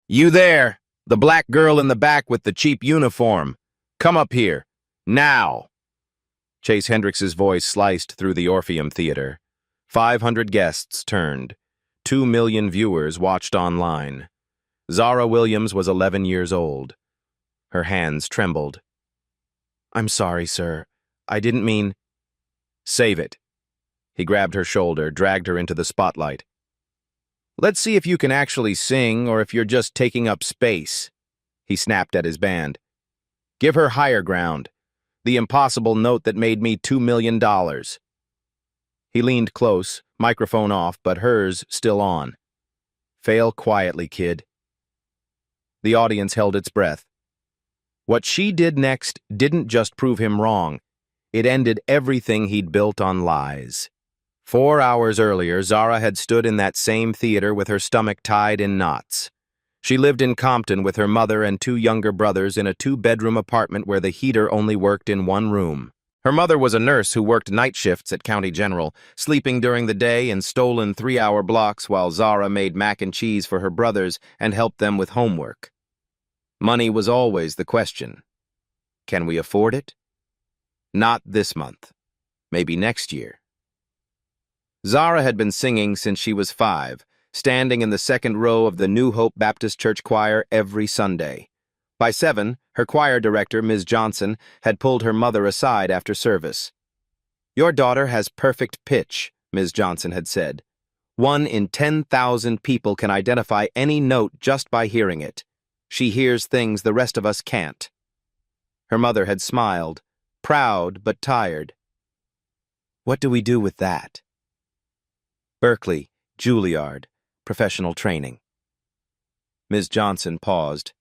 You there, the black girl in the back with the cheap uniform. Come up here. Now. Chase Hendricks's voice sliced through the Orpheum Theater. 500 guests turned. 2 million viewers watched online. Zara Williams was 11 years old. Her hands trembled. I'm sorry, sir. I didn't mean... Save it. He grabbed her shoulder, dragged her into the spotlight. Let's see if you can actually sing or if you're just taking up space. He snapped at his band. Give her higher ground. The impossible note that made me $2 million. He leaned close, microphone off, but hers still on. Fail quietly, kid. The audience held its breath. What she did next didn't just prove him wrong. It ended everything he'd built on lies. 4 hours earlier, Zara had stood in that same theater with her stomach tied in knots. She lived in Compton with her mother and 2 younger brothers in a 2-bedroom apartment where the heater only worked in 1 room. Her mother was a nurse who worked night shifts at County General, sleeping during the day in stolen 3-hour blocks while Zara made mac and cheese for her brothers and helped them with homework. Money was always the question. Can we afford it? Not this month. Maybe next year. Zara had been singing since she was 5, standing in the second row of the New Hope Baptist Church choir every Sunday. By 7, her choir director, Ms. Johnson, had pulled her mother aside after service. Your daughter has perfect pitch, Ms. Johnson had said. 1 in 10,000 people can identify any note just by hearing it. She hears things the rest of us can't. Her mother had smiled, proud but tired. What do we do with that? Berkeley, Juilliard, professional training. Ms. Johnson paused.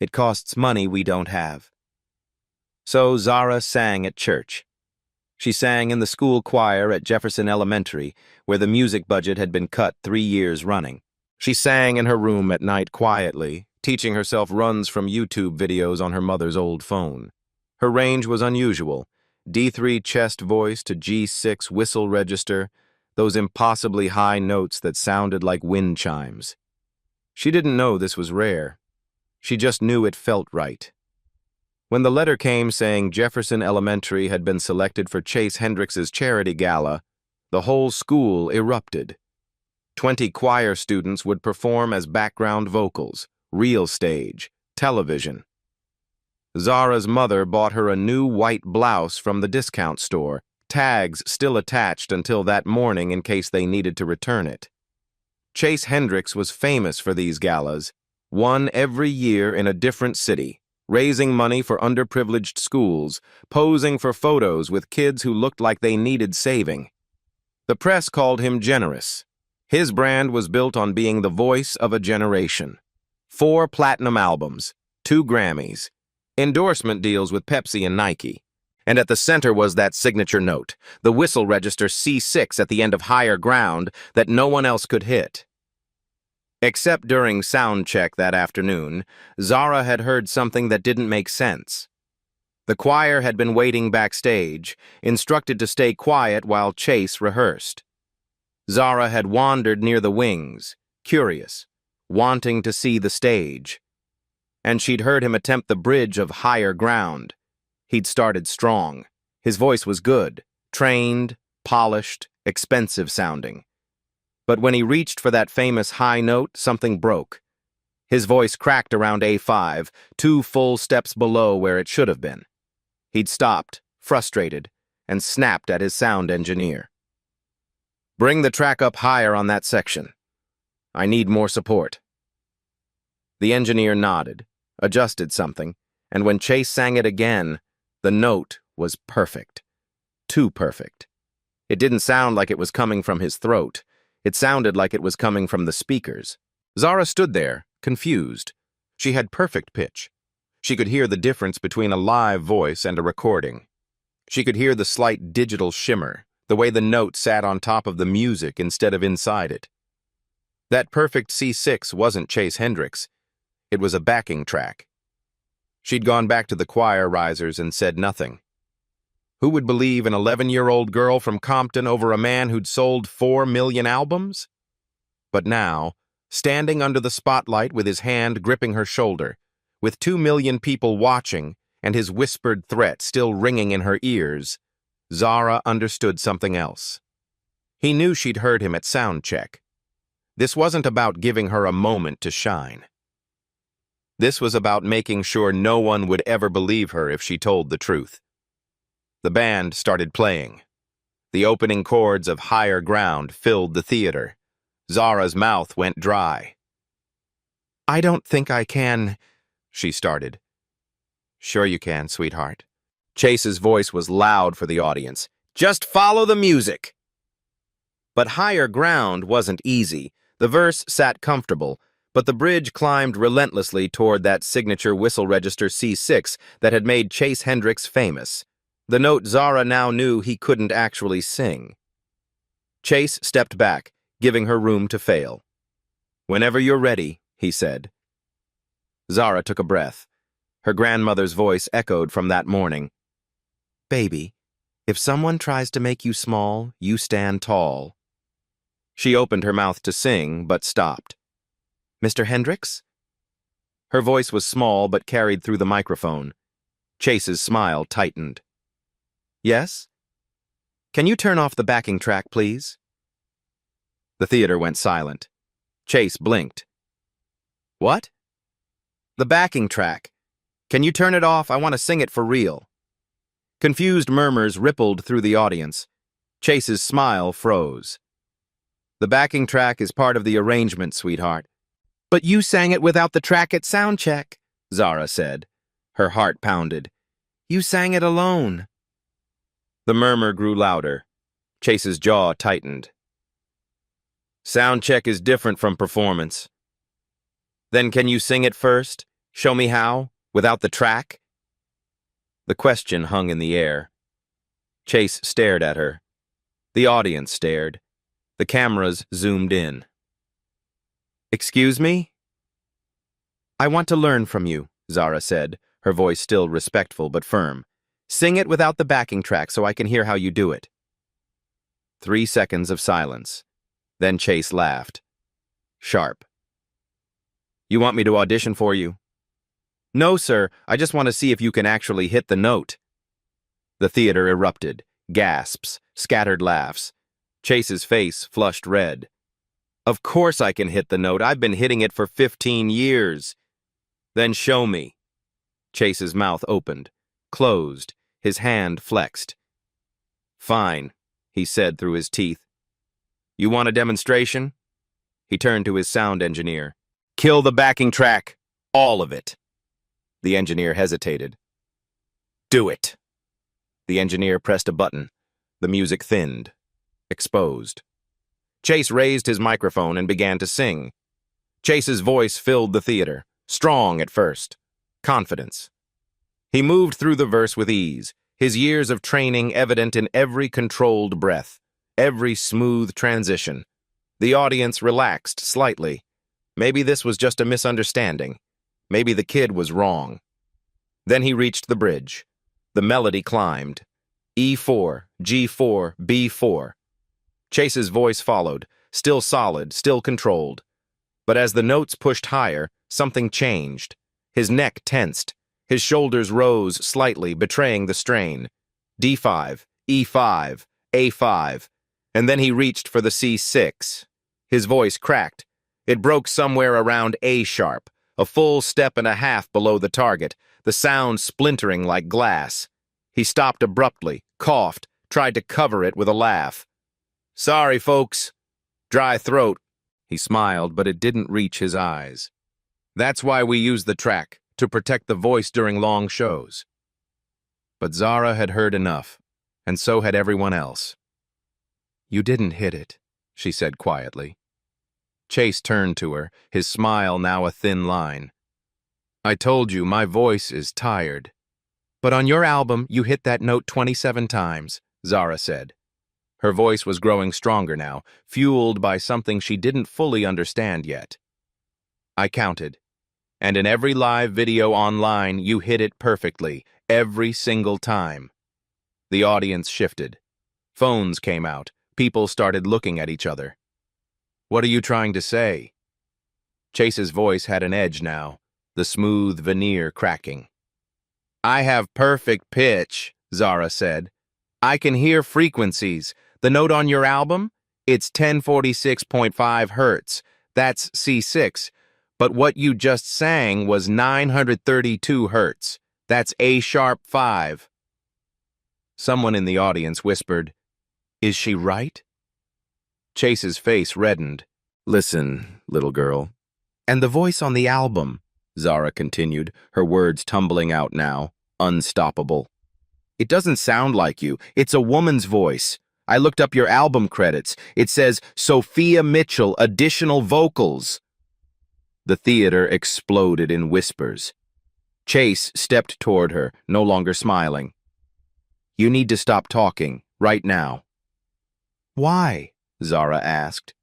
It costs money we don't have. So Zara sang at church. She sang in the school choir at Jefferson Elementary, where the music budget had been cut 3 years running. She sang in her room at night quietly, teaching herself runs from YouTube videos on her mother's old phone. Her range was unusual. D3 chest voice to G6 whistle register, those impossibly high notes that sounded like wind chimes. She didn't know this was rare. She just knew it felt right. When the letter came saying Jefferson Elementary had been selected for Chase Hendricks's charity gala, the whole school erupted. 20 choir students would perform as background vocals, real stage, television. Zara's mother bought her a new white blouse from the discount store, tags still attached until that morning in case they needed to return it. Chase Hendricks was famous for these galas, one every year in a different city, raising money for underprivileged schools, posing for photos with kids who looked like they needed saving. The press called him generous. His brand was built on being the voice of a generation. 4 platinum albums, 2 Grammys, endorsement deals with Pepsi and Nike. And at the center was that signature note, the whistle register C6 at the end of higher ground that no one else could hit. Except during sound check that afternoon, Zara had heard something that didn't make sense. The choir had been waiting backstage, instructed to stay quiet while Chase rehearsed. Zara had wandered near the wings, curious, wanting to see the stage. And she'd heard him attempt the bridge of higher ground. He'd started strong. His voice was good, trained, polished, expensive sounding. But when he reached for that famous high note, something broke. His voice cracked around A5, 2 full steps below where it should have been. He'd stopped, frustrated, and snapped at his sound engineer. Bring the track up higher on that section. I need more support. The engineer nodded, adjusted something, and when Chase sang it again, the note was perfect. Too perfect. It didn't sound like it was coming from his throat. It sounded like it was coming from the speakers. Zara stood there, confused. She had perfect pitch. She could hear the difference between a live voice and a recording. She could hear the slight digital shimmer, the way the note sat on top of the music instead of inside it. That perfect C6 wasn't Chase Hendricks. It was a backing track. She'd gone back to the choir risers and said nothing. Who would believe an 11-year-old girl from Compton over a man who'd sold 4 million albums? But now, standing under the spotlight with his hand gripping her shoulder, with 2 million people watching and his whispered threat still ringing in her ears, Zara understood something else. He knew she'd heard him at sound check. This wasn't about giving her a moment to shine. This was about making sure no one would ever believe her if she told the truth. The band started playing. The opening chords of Higher Ground filled the theater. Zara's mouth went dry. "I don't think I can," she started. "Sure you can, sweetheart." Chase's voice was loud for the audience. "Just follow the music." But Higher Ground wasn't easy. The verse sat comfortable, but the bridge climbed relentlessly toward that signature whistle register C6 that had made Chase Hendricks famous. The note Zara now knew he couldn't actually sing. Chase stepped back, giving her room to fail. "Whenever you're ready," he said. Zara took a breath. Her grandmother's voice echoed from that morning. "Baby, if someone tries to make you small, you stand tall." She opened her mouth to sing, but stopped. "Mr. Hendricks?" Her voice was small but carried through the microphone. Chase's smile tightened. "Yes? Can you turn off the backing track, please?" The theater went silent. Chase blinked. "What?" "The backing track. Can you turn it off? I want to sing it for real." Confused murmurs rippled through the audience. Chase's smile froze. "The backing track is part of the arrangement, sweetheart." "But you sang it without the track at sound check," Zara said. Her heart pounded. "You sang it alone." The murmur grew louder. Chase's jaw tightened. "Sound check is different from performance." "Then can you sing it first? Show me how, without the track?" The question hung in the air. Chase stared at her. The audience stared. The cameras zoomed in. "Excuse me?" "I want to learn from you," Zara said, her voice still respectful but firm. "Sing it without the backing track so I can hear how you do it." 3 seconds of silence. Then Chase laughed. Sharp. "You want me to audition for you?" "No, sir. I just want to see if you can actually hit the note." The theater erupted. Gasps, scattered laughs. Chase's face flushed red. "Of course I can hit the note. I've been hitting it for 15 years. "Then show me." Chase's mouth opened, closed, his hand flexed. "Fine," he said through his teeth. "You want a demonstration?" He turned to his sound engineer. "Kill the backing track. All of it." The engineer hesitated. "Do it." The engineer pressed a button. The music thinned. Exposed. Chase raised his microphone and began to sing. Chase's voice filled the theater, strong at first. Confidence. He moved through the verse with ease, his years of training evident in every controlled breath, every smooth transition. The audience relaxed slightly. Maybe this was just a misunderstanding. Maybe the kid was wrong. Then he reached the bridge. The melody climbed. E4, G4, B4. Chase's voice followed, still solid, still controlled. But as the notes pushed higher, something changed. His neck tensed. His shoulders rose slightly, betraying the strain. D5, E5, A5. And then he reached for the C6. His voice cracked. It broke somewhere around A sharp, a full step and a half below the target, the sound splintering like glass. He stopped abruptly, coughed, tried to cover it with a laugh. "Sorry, folks. Dry throat." He smiled, but it didn't reach his eyes. "That's why we use the track, to protect the voice during long shows." But Zara had heard enough, and so had everyone else. "You didn't hit it," she said quietly. Chase turned to her, his smile now a thin line. "I told you my voice is tired." "But on your album, you hit that note 27 times, Zara said. Her voice was growing stronger now, fueled by something she didn't fully understand yet. "I counted. And in every live video online, you hit it perfectly, every single time." The audience shifted. Phones came out. People started looking at each other. "What are you trying to say?" Chase's voice had an edge now, the smooth veneer cracking. I have perfect pitch, Zara said. I can hear frequencies. The note on your album? It's 1046.5 hertz. That's C6. But what you just sang was 932 hertz. That's A-sharp 5. Someone in the audience whispered, Is she right? Chase's face reddened. Listen, little girl. And the voice on the album, Zara continued, her words tumbling out now, unstoppable. It doesn't sound like you. It's a woman's voice. I looked up your album credits. It says Sophia Mitchell, additional vocals. The theater exploded in whispers. Chase stepped toward her, no longer smiling. You need to stop talking, right now. Why? Zara asked.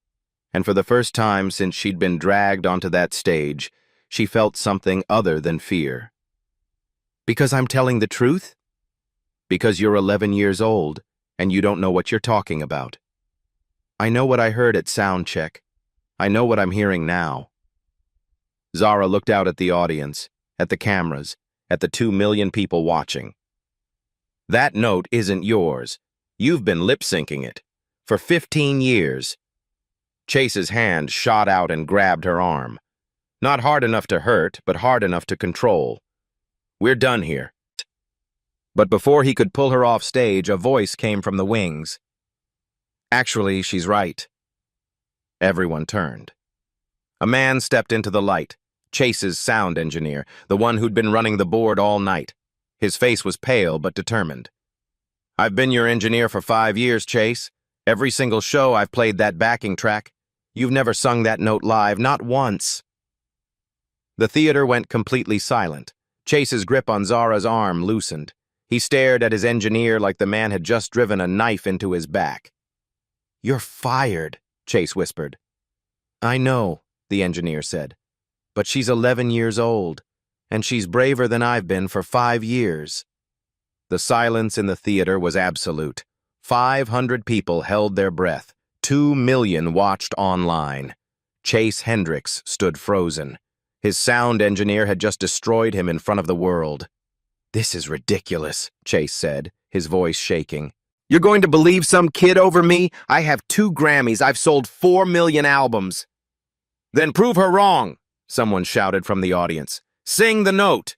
And for the first time since she'd been dragged onto that stage, she felt something other than fear. Because I'm telling the truth? Because you're 11 years old, and you don't know what you're talking about. I know what I heard at sound check. I know what I'm hearing now. Zara looked out at the audience, at the cameras, at the 2 million people watching. That note isn't yours. You've been lip-syncing it. For 15 years. Chase's hand shot out and grabbed her arm. Not hard enough to hurt, but hard enough to control. We're done here. But before he could pull her off stage, a voice came from the wings. Actually, she's right. Everyone turned. A man stepped into the light, Chase's sound engineer, the one who'd been running the board all night. His face was pale but determined. I've been your engineer for 5 years, Chase. Every single show I've played that backing track. You've never sung that note live, not once. The theater went completely silent. Chase's grip on Zara's arm loosened. He stared at his engineer like the man had just driven a knife into his back. You're fired, Chase whispered. I know, the engineer said. But she's 11 years old, and she's braver than I've been for 5 years. The silence in the theater was absolute. 500 people held their breath. 2 million watched online. Chase Hendricks stood frozen. His sound engineer had just destroyed him in front of the world. This is ridiculous, Chase said, his voice shaking. You're going to believe some kid over me? I have 2 Grammys. I've sold 4 million albums. Then prove her wrong, someone shouted from the audience. Sing the note.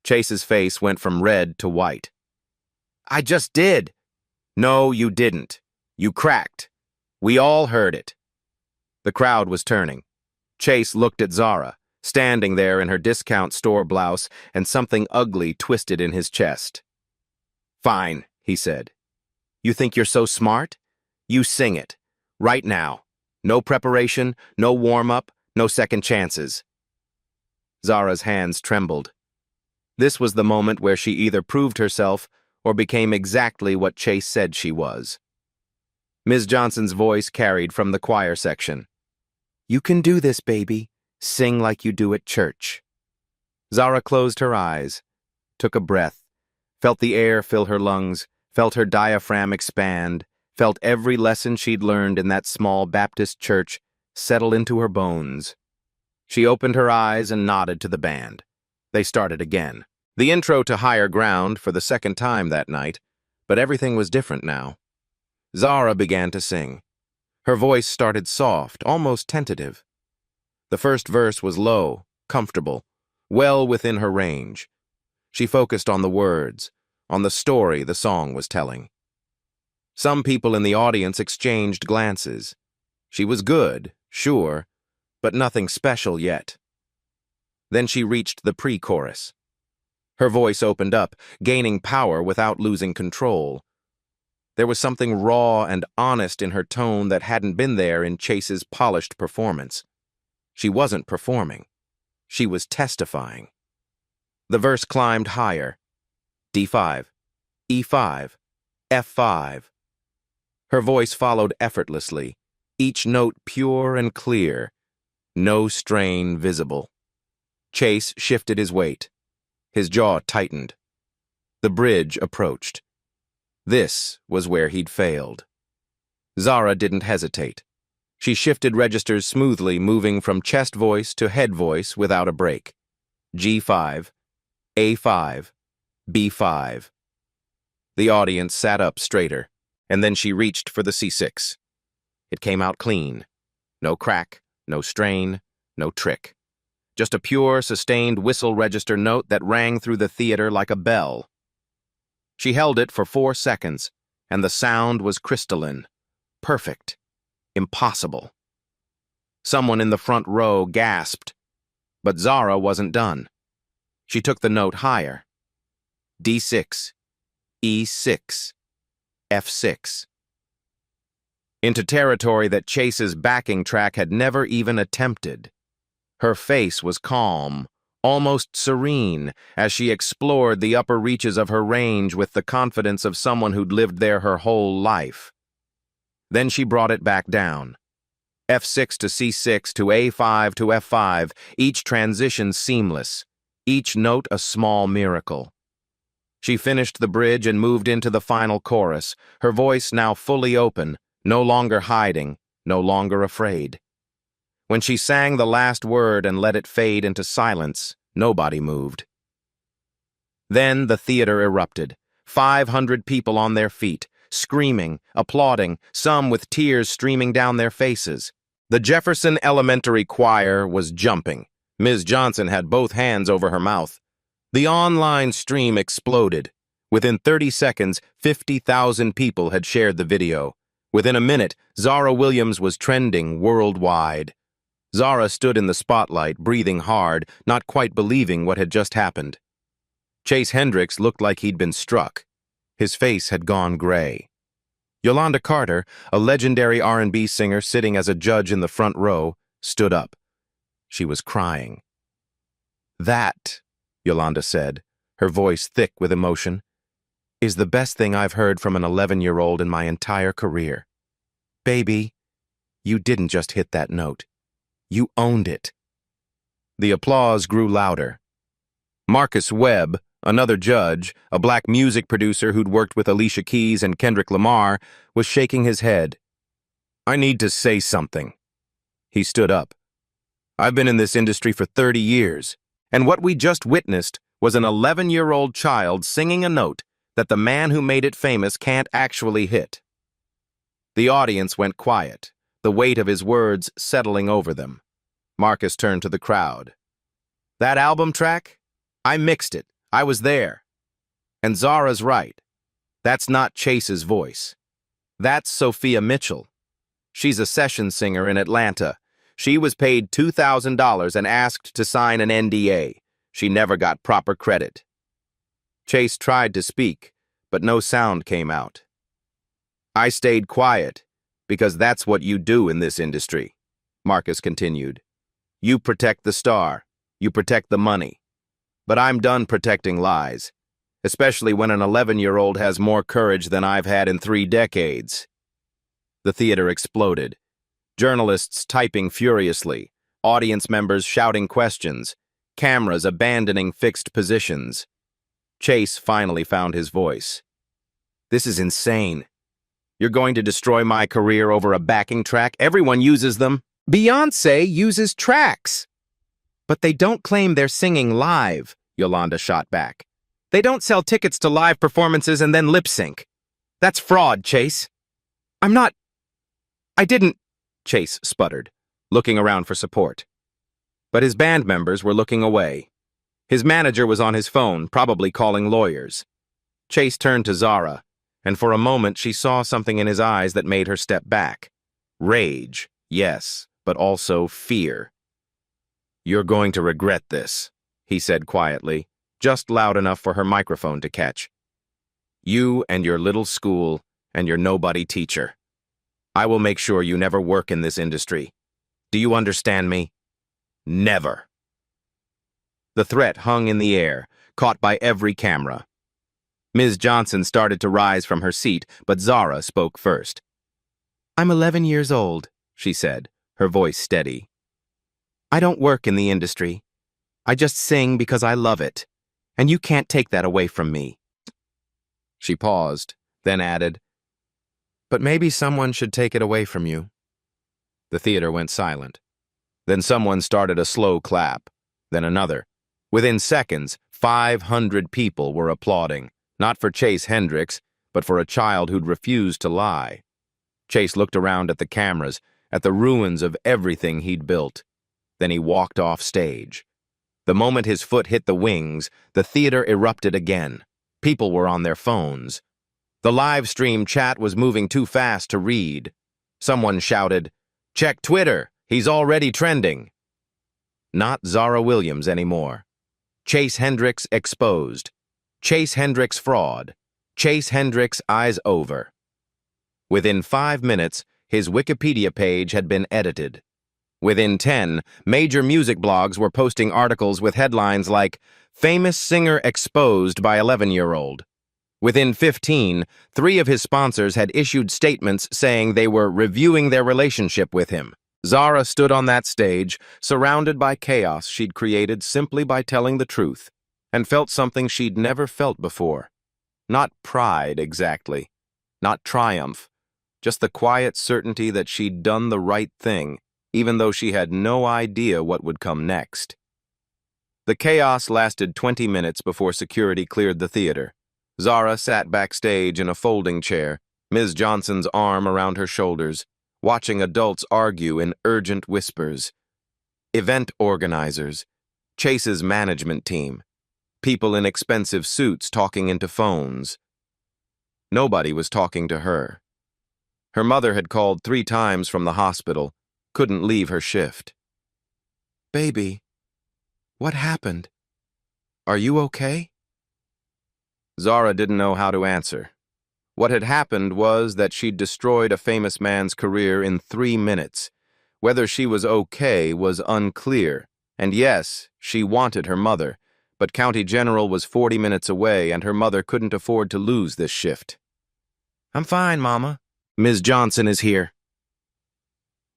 Chase's face went from red to white. I just did. No, you didn't. You cracked. We all heard it. The crowd was turning. Chase looked at Zara, standing there in her discount store blouse and something ugly twisted in his chest. Fine, he said. You think you're so smart? You sing it. Right now. No preparation, no warm-up, no second chances. Zara's hands trembled. This was the moment where she either proved herself or became exactly what Chase said she was. Ms. Johnson's voice carried from the choir section. You can do this, baby. Sing like you do at church. Zara closed her eyes, took a breath, felt the air fill her lungs, felt her diaphragm expand, felt every lesson she'd learned in that small Baptist church settle into her bones. She opened her eyes and nodded to the band. They started again. The intro to Higher Ground for the second time that night, but everything was different now. Zara began to sing. Her voice started soft, almost tentative. The first verse was low, comfortable, well within her range. She focused on the words, on the story the song was telling. Some people in the audience exchanged glances. She was good, sure, but nothing special yet. Then she reached the pre-chorus. Her voice opened up, gaining power without losing control. There was something raw and honest in her tone that hadn't been there in Chase's polished performance. She wasn't performing. She was testifying. The verse climbed higher. D5, E5, F5. Her voice followed effortlessly, each note pure and clear, no strain visible. Chase shifted his weight. His jaw tightened. The bridge approached. This was where he'd failed. Zara didn't hesitate. She shifted registers smoothly, moving from chest voice to head voice without a break. G5, A5, B5. The audience sat up straighter, and then she reached for the C6. It came out clean. No crack, no strain, no trick. Just a pure, sustained whistle register note that rang through the theater like a bell. She held it for 4 seconds, and the sound was crystalline. Perfect. Impossible. Someone in the front row gasped, but Zara wasn't done. She took the note higher. D6, E6, F6. Into territory that Chase's backing track had never even attempted. Her face was calm, almost serene, as she explored the upper reaches of her range with the confidence of someone who'd lived there her whole life. Then she brought it back down. F6 to C6 to A5 to F5, each transition seamless, each note a small miracle. She finished the bridge and moved into the final chorus, her voice now fully open, no longer hiding, no longer afraid. When she sang the last word and let it fade into silence, nobody moved. Then the theater erupted, 500 people on their feet, screaming, applauding, some with tears streaming down their faces. The Jefferson Elementary Choir was jumping. Ms. Johnson had both hands over her mouth. The online stream exploded. Within 30 seconds, 50,000 people had shared the video. Within a minute, Zara Williams was trending worldwide. Zara stood in the spotlight, breathing hard, not quite believing what had just happened. Chase Hendricks looked like he'd been struck. His face had gone gray. Yolanda Carter, a legendary R&B singer sitting as a judge in the front row, stood up. She was crying. "That," Yolanda said, her voice thick with emotion, "is the best thing I've heard from an 11-year-old in my entire career. Baby, you didn't just hit that note. You owned it." The applause grew louder. Marcus Webb, another judge, a black music producer who'd worked with Alicia Keys and Kendrick Lamar, was shaking his head. "I need to say something." He stood up. "I've been in this industry for 30 years, and what we just witnessed was an 11-year-old child singing a note that the man who made it famous can't actually hit." The audience went quiet, the weight of his words settling over them. Marcus turned to the crowd. "That album track? I mixed it. I was there. And Zara's right. That's not Chase's voice. That's Sophia Mitchell. She's a session singer in Atlanta. She was paid $2,000 and asked to sign an NDA. She never got proper credit." Chase tried to speak, but no sound came out. "I stayed quiet because that's what you do in this industry," Marcus continued. "You protect the star. You protect the money. But I'm done protecting lies, especially when an 11-year-old has more courage than I've had in 3 decades. The theater exploded. Journalists typing furiously, audience members shouting questions, cameras abandoning fixed positions. Chase finally found his voice. "This is insane. You're going to destroy my career over a backing track? Everyone uses them. Beyoncé uses tracks." "But they don't claim they're singing live," Yolanda shot back. "They don't sell tickets to live performances and then lip sync. That's fraud, Chase." I didn't," Chase sputtered, looking around for support. But his band members were looking away. His manager was on his phone, probably calling lawyers. Chase turned to Zara, and for a moment she saw something in his eyes that made her step back. Rage, yes, but also fear. "You're going to regret this," he said quietly, just loud enough for her microphone to catch. "You and your little school and your nobody teacher. I will make sure you never work in this industry. Do you understand me? Never." The threat hung in the air, caught by every camera. Ms. Johnson started to rise from her seat, but Zara spoke first. "I'm 11 years old," she said, her voice steady. "I don't work in the industry. I just sing because I love it, and you can't take that away from me." She paused, then added, "But maybe someone should take it away from you." The theater went silent. Then someone started a slow clap, then another. Within seconds, 500 people were applauding, not for Chase Hendricks, but for a child who'd refused to lie. Chase looked around at the cameras, at the ruins of everything he'd built. Then he walked off stage. The moment his foot hit the wings, the theater erupted again. People were on their phones. The live stream chat was moving too fast to read. Someone shouted, "Check Twitter, he's already trending." Not Zara Williams anymore. Chase Hendricks exposed. Chase Hendricks fraud. Chase Hendricks eyes over. Within 5 minutes, his Wikipedia page had been edited. Within 10, major music blogs were posting articles with headlines like, "Famous singer exposed by 11-year-old." Within 15, 3 of his sponsors had issued statements saying they were reviewing their relationship with him. Zara stood on that stage, surrounded by chaos she'd created simply by telling the truth, and felt something she'd never felt before. Not pride, exactly. Not triumph. Just the quiet certainty that she'd done the right thing, even though she had no idea what would come next. The chaos lasted 20 minutes before security cleared the theater. Zara sat backstage in a folding chair, Ms. Johnson's arm around her shoulders, watching adults argue in urgent whispers. Event organizers, Chase's management team, people in expensive suits talking into phones. Nobody was talking to her. Her mother had called 3 times from the hospital, couldn't leave her shift. "Baby, what happened? Are you okay?" Zara didn't know how to answer. What had happened was that she'd destroyed a famous man's career in 3 minutes. Whether she was okay was unclear, and yes, she wanted her mother, but County General was 40 minutes away and her mother couldn't afford to lose this shift. "I'm fine, Mama. Ms. Johnson is here."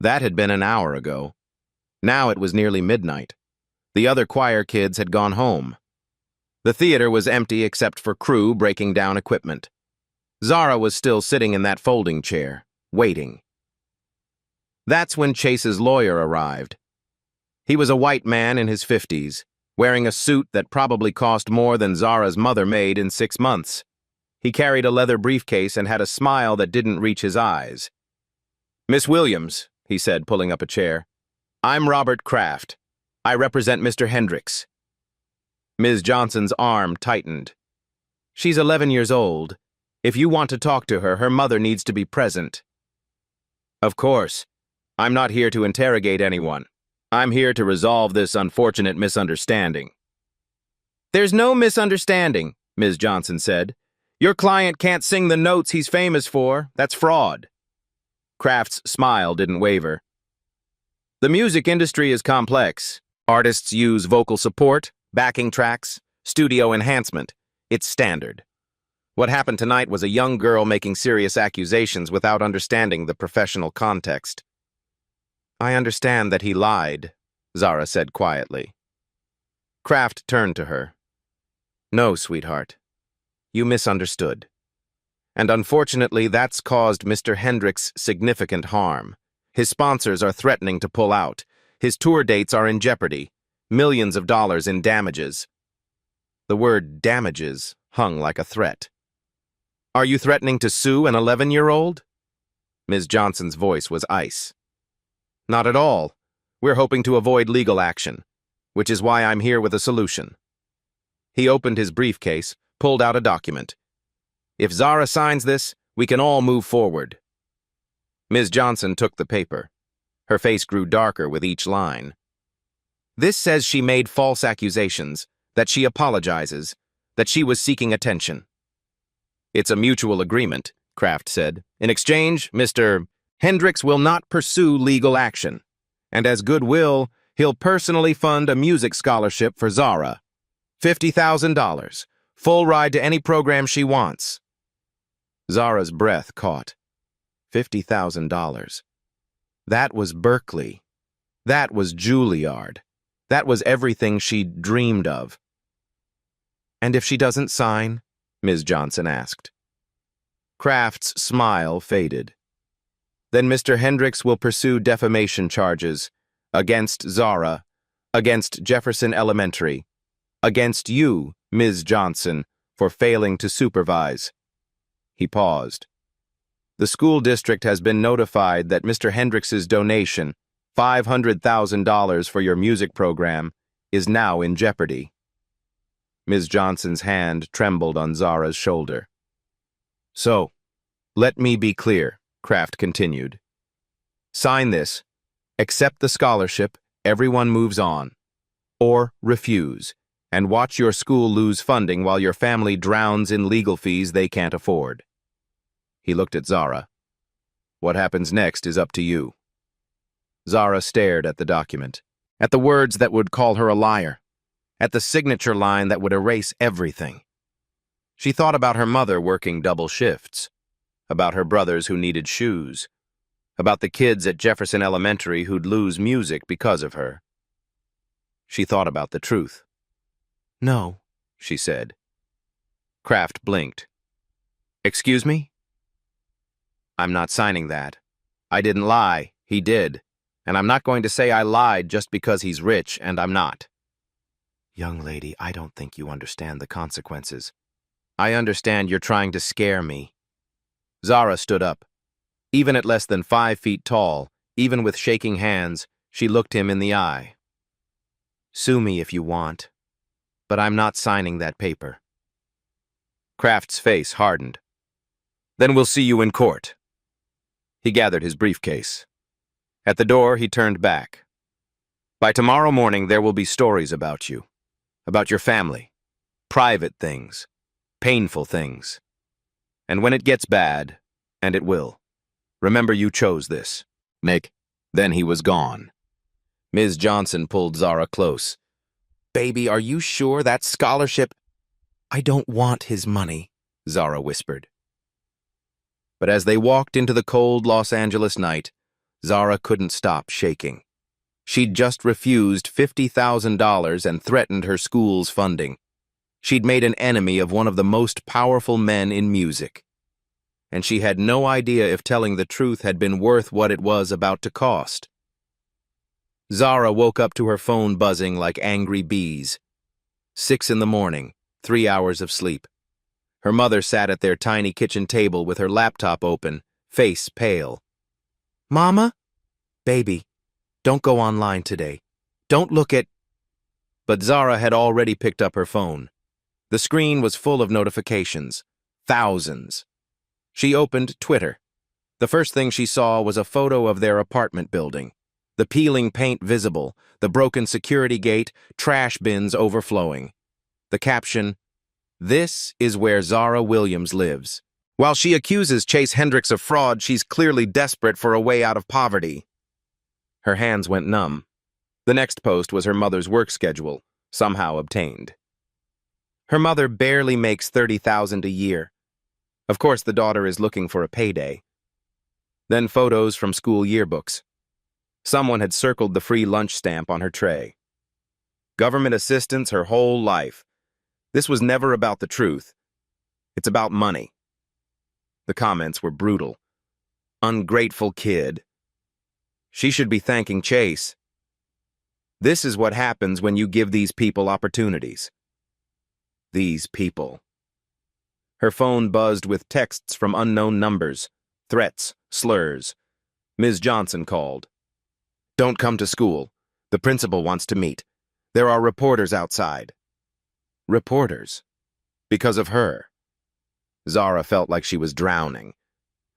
That had been an hour ago. Now it was nearly midnight. The other choir kids had gone home. The theater was empty except for crew breaking down equipment. Zara was still sitting in that folding chair, waiting. That's when Chase's lawyer arrived. He was a white man in his 50s, wearing a suit that probably cost more than Zara's mother made in 6 months. He carried a leather briefcase and had a smile that didn't reach his eyes. "Miss Williams," he said, pulling up a chair, "I'm Robert Kraft. I represent Mr. Hendricks." Ms. Johnson's arm tightened. "She's 11 years old. If you want to talk to her, her mother needs to be present." "Of course. I'm not here to interrogate anyone. I'm here to resolve this unfortunate misunderstanding." "There's no misunderstanding," Ms. Johnson said. "Your client can't sing the notes he's famous for. That's fraud." Kraft's smile didn't waver. "The music industry is complex. Artists use vocal support, backing tracks, studio enhancement. It's standard. What happened tonight was a young girl making serious accusations without understanding the professional context." "I understand that he lied," Zara said quietly. Kraft turned to her. "No, sweetheart. You misunderstood. And unfortunately, that's caused Mr. Hendricks significant harm. His sponsors are threatening to pull out. His tour dates are in jeopardy. Millions of dollars in damages." The word damages hung like a threat. "Are you threatening to sue an 11-year-old? Ms. Johnson's voice was ice. "Not at all. We're hoping to avoid legal action, which is why I'm here with a solution." He opened his briefcase, pulled out a document. "If Zara signs this, we can all move forward." Ms. Johnson took the paper. Her face grew darker with each line. "This says she made false accusations, that she apologizes, that she was seeking attention." "It's a mutual agreement," Kraft said. "In exchange, Mr. Hendricks will not pursue legal action. And as goodwill, he'll personally fund a music scholarship for Zara. $50,000, full ride to any program she wants." Zara's breath caught. $50,000. That was Berkeley. That was Juilliard. That was everything she'd dreamed of. "And if she doesn't sign?" Ms. Johnson asked. Kraft's smile faded. Then Mr. Hendricks will pursue defamation charges against Zara, against Jefferson Elementary, against you, Ms. Johnson, for failing to supervise." He paused. "The school district has been notified that Mr. Hendricks's donation, $500,000 for your music program, is now in jeopardy." Ms. Johnson's hand trembled on Zara's shoulder. "So, let me be clear," Kraft continued. "Sign this, accept the scholarship, everyone moves on, or refuse, and watch your school lose funding while your family drowns in legal fees they can't afford." He looked at Zara. "What happens next is up to you." Zara stared at the document, at the words that would call her a liar, at the signature line that would erase everything. She thought about her mother working double shifts, about her brothers who needed shoes, about the kids at Jefferson Elementary who'd lose music because of her. She thought about the truth. "No," she said. Kraft blinked. "Excuse me?" "I'm not signing that. I didn't lie, he did. And I'm not going to say I lied just because he's rich, and I'm not." "Young lady, I don't think you understand the consequences." "I understand you're trying to scare me." Zara stood up. Even at less than 5 feet tall, even with shaking hands, she looked him in the eye. "Sue me if you want, but I'm not signing that paper." Kraft's face hardened. "Then we'll see you in court." He gathered his briefcase. At the door, he turned back. "By tomorrow morning, there will be stories about you, about your family, private things, painful things. And when it gets bad, and it will, remember you chose this." Nick. Then he was gone. Ms. Johnson pulled Zara close. "Baby, are you sure that scholarship—" "I don't want his money," Zara whispered. But as they walked into the cold Los Angeles night, Zara couldn't stop shaking. She'd just refused $50,000 and threatened her school's funding. She'd made an enemy of one of the most powerful men in music. And she had no idea if telling the truth had been worth what it was about to cost. Zara woke up to her phone buzzing like angry bees. 6 in the morning, 3 hours of sleep. Her mother sat at their tiny kitchen table with her laptop open, face pale. "Mama?" "Baby, don't go online today. Don't look at—" But Zara had already picked up her phone. The screen was full of notifications. Thousands. She opened Twitter. The first thing she saw was a photo of their apartment building. The peeling paint visible, the broken security gate, trash bins overflowing. The caption, "This is where Zara Williams lives. While she accuses Chase Hendricks of fraud, she's clearly desperate for a way out of poverty." Her hands went numb. The next post was her mother's work schedule, somehow obtained. Her mother barely makes $30,000 a year. Of course, the daughter is looking for a payday. Then photos from school yearbooks. Someone had circled the free lunch stamp on her tray. Government assistance her whole life. This was never about the truth. It's about money. The comments were brutal. "Ungrateful kid. She should be thanking Chase. This is what happens when you give these people opportunities." These people. Her phone buzzed with texts from unknown numbers, threats, slurs. Ms. Johnson called. "Don't come to school. The principal wants to meet. There are reporters outside." Reporters. Because of her. Zara felt like she was drowning.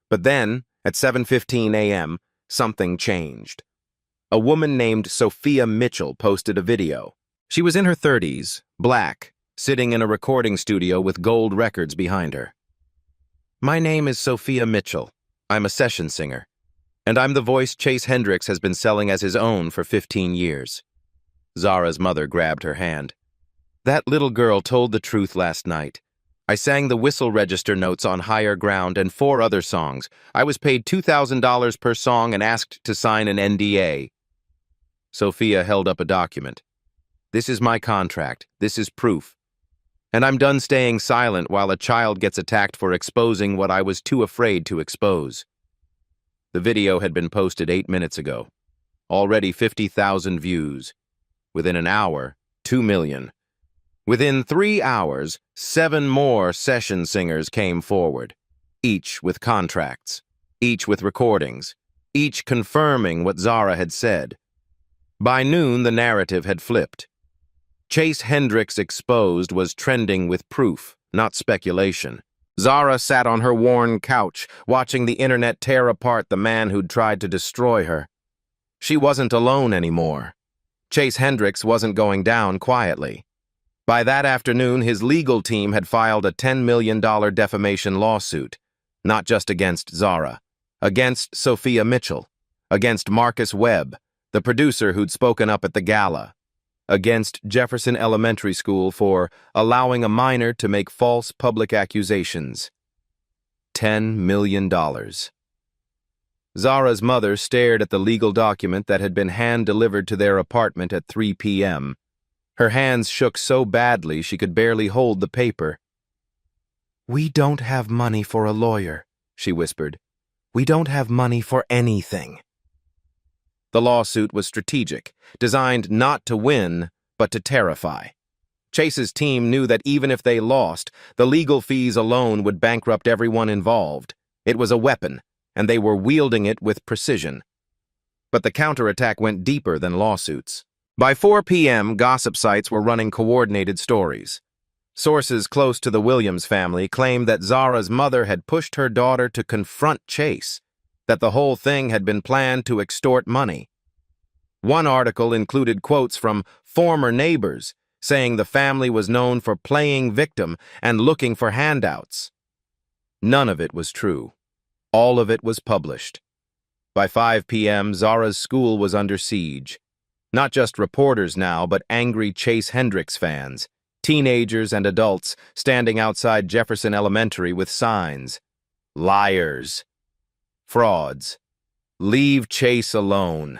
But then, at 7:15 a.m., something changed. A woman named Sophia Mitchell posted a video. She was in her 30s, black, sitting in a recording studio with gold records behind her. "My name is Sophia Mitchell. I'm a session singer. And I'm the voice Chase Hendricks has been selling as his own for 15 years. Zara's mother grabbed her hand. "That little girl told the truth last night. I sang the whistle register notes on Higher Ground and 4 other songs. I was paid $2,000 per song and asked to sign an NDA. Sophia held up a document. "This is my contract. This is proof. And I'm done staying silent while a child gets attacked for exposing what I was too afraid to expose." The video had been posted 8 minutes ago. Already 50,000 views. Within an hour, 2 million. Within 3 hours, 7 more session singers came forward, each with contracts, each with recordings, each confirming what Zara had said. By noon, the narrative had flipped. Chase Hendricks Exposed was trending with proof, not speculation. Zara sat on her worn couch, watching the internet tear apart the man who'd tried to destroy her. She wasn't alone anymore. Chase Hendricks wasn't going down quietly. By that afternoon, his legal team had filed a $10 million defamation lawsuit, not just against Zara, against Sophia Mitchell, against Marcus Webb, the producer who'd spoken up at the gala, against Jefferson Elementary School for allowing a minor to make false public accusations. $10 million. Zara's mother stared at the legal document that had been hand-delivered to their apartment at 3 p.m. Her hands shook so badly she could barely hold the paper. "We don't have money for a lawyer," she whispered. "We don't have money for anything." The lawsuit was strategic, designed not to win, but to terrify. Chase's team knew that even if they lost, the legal fees alone would bankrupt everyone involved. It was a weapon, and they were wielding it with precision. But the counterattack went deeper than lawsuits. By 4 p.m., gossip sites were running coordinated stories. Sources close to the Williams family claimed that Zara's mother had pushed her daughter to confront Chase, that the whole thing had been planned to extort money. One article included quotes from former neighbors saying the family was known for playing victim and looking for handouts. None of it was true. All of it was published. By 5 p.m., Zara's school was under siege. Not just reporters now, but angry Chase Hendricks fans, teenagers and adults standing outside Jefferson Elementary with signs. Liars. Frauds. Leave Chase alone.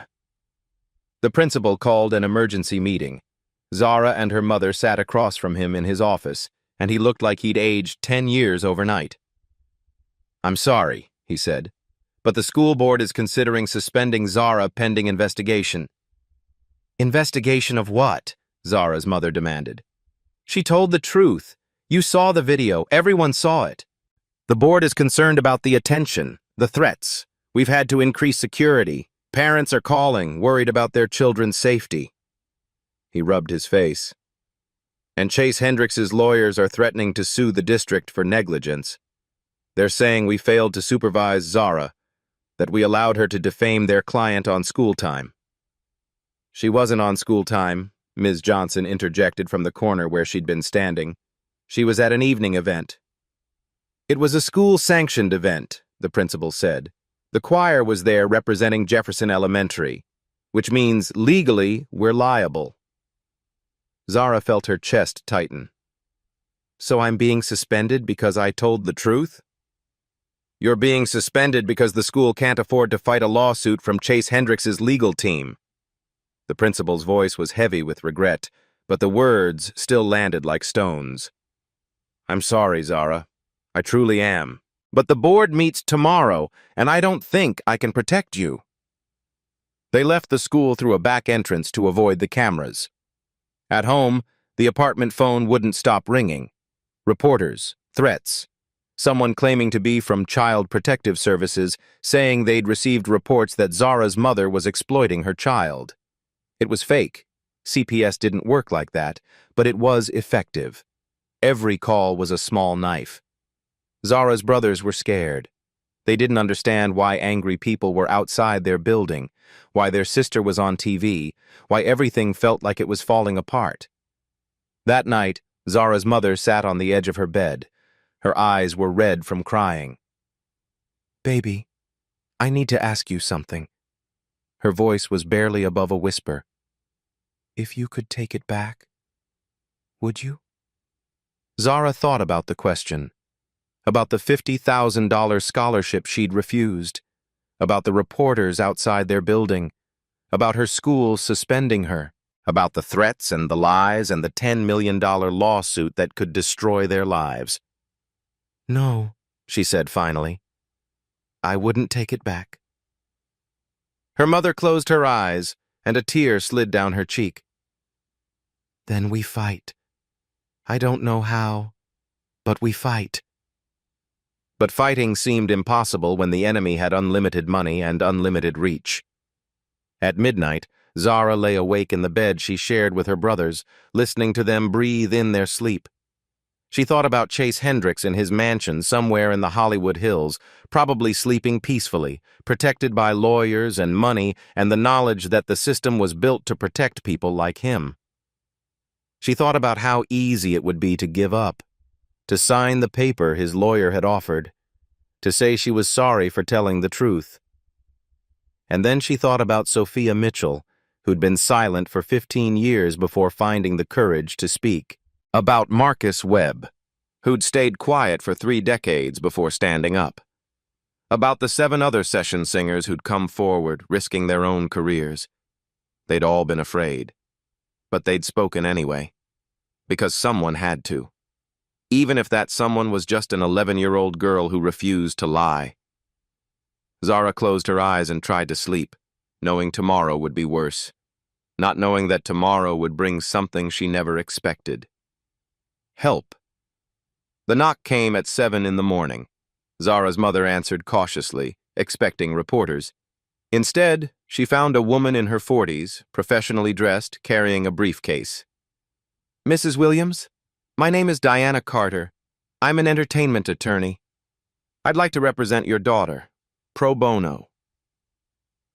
The principal called an emergency meeting. Zara and her mother sat across from him in his office, and he looked like he'd aged 10 years overnight. "I'm sorry," he said, "but the school board is considering suspending Zara pending investigation." "Investigation of what?" Zara's mother demanded. "She told the truth. You saw the video. Everyone saw it. The board is concerned about the attention, the threats. We've had to increase security. Parents are calling, worried about their children's safety." He rubbed his face. "And Chase Hendricks's lawyers are threatening to sue the district for negligence. They're saying we failed to supervise Zara, that we allowed her to defame their client on school time." "She wasn't on school time," Ms. Johnson interjected from the corner where she'd been standing. "She was at an evening event." "It was a school-sanctioned event," the principal said. "The choir was there representing Jefferson Elementary, which means legally we're liable." Zara felt her chest tighten. "So I'm being suspended because I told the truth?" "You're being suspended because the school can't afford to fight a lawsuit from Chase Hendricks's legal team." The principal's voice was heavy with regret, but the words still landed like stones. "I'm sorry, Zara. I truly am. But the board meets tomorrow, and I don't think I can protect you." They left the school through a back entrance to avoid the cameras. At home, the apartment phone wouldn't stop ringing. Reporters, threats. Someone claiming to be from Child Protective Services saying they'd received reports that Zara's mother was exploiting her child. It was fake. CPS didn't work like that, but it was effective. Every call was a small knife. Zara's brothers were scared. They didn't understand why angry people were outside their building, why their sister was on TV, why everything felt like it was falling apart. That night, Zara's mother sat on the edge of her bed. Her eyes were red from crying. "Baby, I need to ask you something." Her voice was barely above a whisper. "If you could take it back, would you?" Zara thought about the question, about the $50,000 scholarship she'd refused, about the reporters outside their building, about her school suspending her, about the threats and the lies and the $10 million lawsuit that could destroy their lives. "No," she said finally. "I wouldn't take it back." Her mother closed her eyes, and a tear slid down her cheek. "Then we fight. I don't know how, but we fight." But fighting seemed impossible when the enemy had unlimited money and unlimited reach. At midnight, Zara lay awake in the bed she shared with her brothers, listening to them breathe in their sleep. She thought about Chase Hendricks in his mansion somewhere in the Hollywood Hills, probably sleeping peacefully, protected by lawyers and money and the knowledge that the system was built to protect people like him. She thought about how easy it would be to give up, to sign the paper his lawyer had offered, to say she was sorry for telling the truth. And then she thought about Sophia Mitchell, who'd been silent for 15 years before finding the courage to speak, about Marcus Webb, who'd stayed quiet for 3 decades before standing up, about the 7 other session singers who'd come forward, risking their own careers. They'd all been afraid, but they'd spoken anyway, because someone had to, even if that someone was just an 11-year-old girl who refused to lie. Zara closed her eyes and tried to sleep, knowing tomorrow would be worse, not knowing that tomorrow would bring something she never expected. Help. The knock came at 7 in the morning. Zara's mother answered cautiously, expecting reporters. Instead, she found a woman in her 40s, professionally dressed, carrying a briefcase. "Mrs. Williams? My name is Diana Carter. I'm an entertainment attorney. I'd like to represent your daughter, pro bono."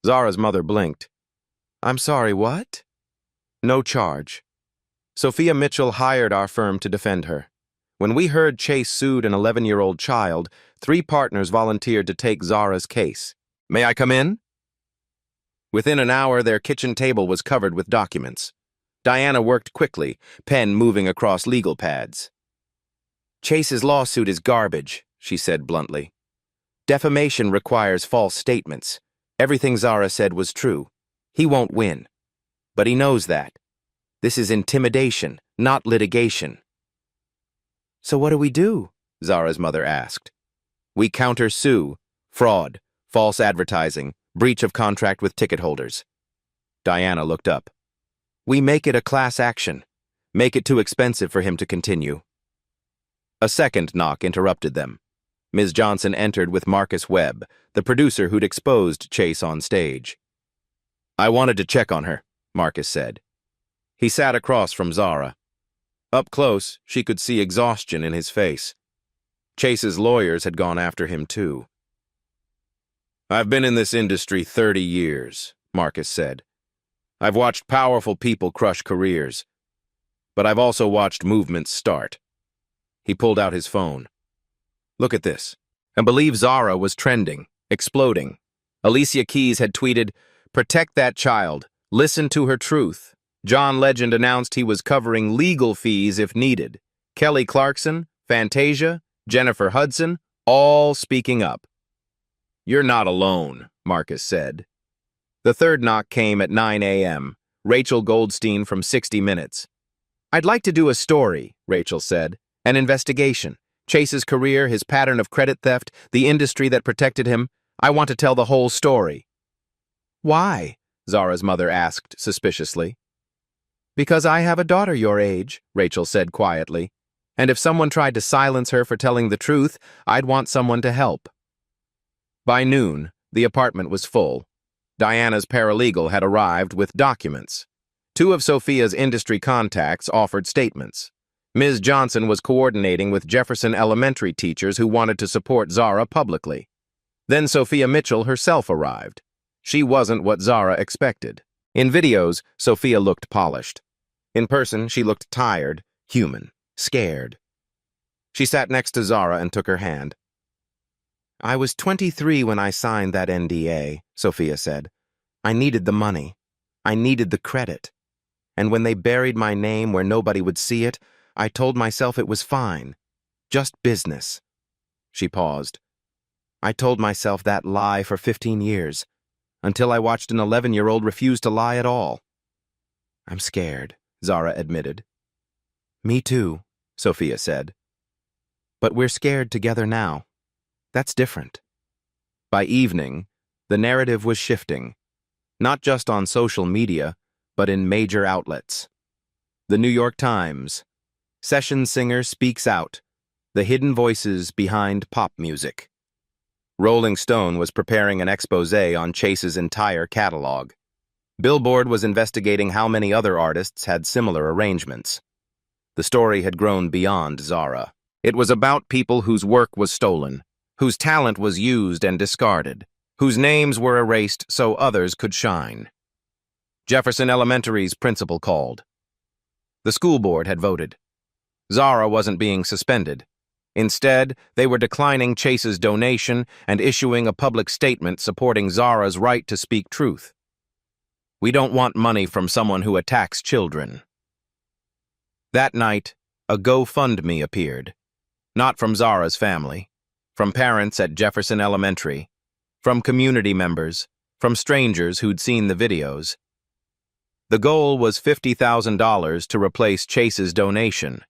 Zara's mother blinked. "I'm sorry, what?" "No charge. Sophia Mitchell hired our firm to defend her. When we heard Chase sued an 11-year-old child, 3 partners volunteered to take Zara's case. May I come in?" Within an hour, their kitchen table was covered with documents. Diana worked quickly, pen moving across legal pads. "Chase's lawsuit is garbage," she said bluntly. "Defamation requires false statements. Everything Zara said was true. He won't win. But he knows that. This is intimidation, not litigation." "So what do we do?" Zara's mother asked. "We counter-sue, fraud, false advertising, breach of contract with ticket holders." Diana looked up. "We make it a class action. Make it too expensive for him to continue." A second knock interrupted them. Ms. Johnson entered with Marcus Webb, the producer who'd exposed Chase on stage. "I wanted to check on her," Marcus said. He sat across from Zara. Up close, she could see exhaustion in his face. Chase's lawyers had gone after him too. "I've been in this industry 30 years, Marcus said. "I've watched powerful people crush careers. But I've also watched movements start." He pulled out his phone. "Look at this." And believe Zara was trending, exploding. Alicia Keys had tweeted, "Protect that child. Listen to her truth." John Legend announced he was covering legal fees if needed. Kelly Clarkson, Fantasia, Jennifer Hudson, all speaking up. "You're not alone," Marcus said. The third knock came at 9 a.m. Rachel Goldstein from 60 Minutes. "I'd like to do a story," Rachel said. "An investigation. Chase's career, his pattern of credit theft, the industry that protected him. I want to tell the whole story." "Why?" Zara's mother asked suspiciously. "Because I have a daughter your age," Rachel said quietly. "And if someone tried to silence her for telling the truth, I'd want someone to help." By noon, the apartment was full. Diana's paralegal had arrived with documents. 2 of Sophia's industry contacts offered statements. Ms. Johnson was coordinating with Jefferson Elementary teachers who wanted to support Zara publicly. Then Sophia Mitchell herself arrived. She wasn't what Zara expected. In videos, Sophia looked polished. In person, she looked tired, human, scared. She sat next to Zara and took her hand. "I was 23 when I signed that NDA, Sophia said. "I needed the money. I needed the credit. And when they buried my name where nobody would see it, I told myself it was fine. Just business." She paused. "I told myself that lie for 15 years, until I watched an 11-year-old refuse to lie at all." "I'm scared," Zara admitted. "Me too," Sophia said. "But we're scared together now. That's different." By evening, the narrative was shifting. not just on social media, but in major outlets. The New York Times. Session singer speaks out. The hidden voices behind pop music. Rolling Stone was preparing an exposé on Chase's entire catalog. Billboard was investigating how many other artists had similar arrangements. The story had grown beyond Zara. It was about people whose work was stolen, whose talent was used and discarded, whose names were erased so others could shine. Jefferson Elementary's principal called. The school board had voted. Zara wasn't being suspended. Instead, they were declining Chase's donation and issuing a public statement supporting Zara's right to speak truth. "We don't want money from someone who attacks children." That night, a GoFundMe appeared. Not from Zara's family, from parents at Jefferson Elementary, from community members, from strangers who'd seen the videos. The goal was $50,000 to replace Chase's donation.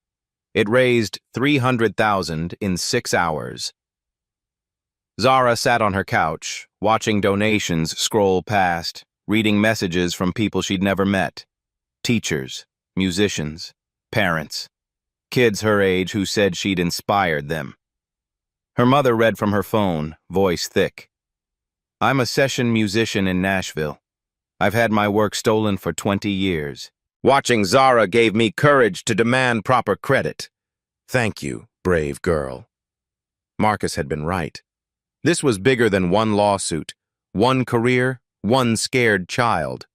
It raised $300,000 in 6 hours. Zara sat on her couch, watching donations scroll past, reading messages from people she'd never met. Teachers, musicians, parents, kids her age who said she'd inspired them. Her mother read from her phone, voice thick. "I'm a session musician in Nashville. I've had my work stolen for 20 years. Watching Zara gave me courage to demand proper credit. Thank you, brave girl." Marcus had been right. This was bigger than one lawsuit, one career, one scared child.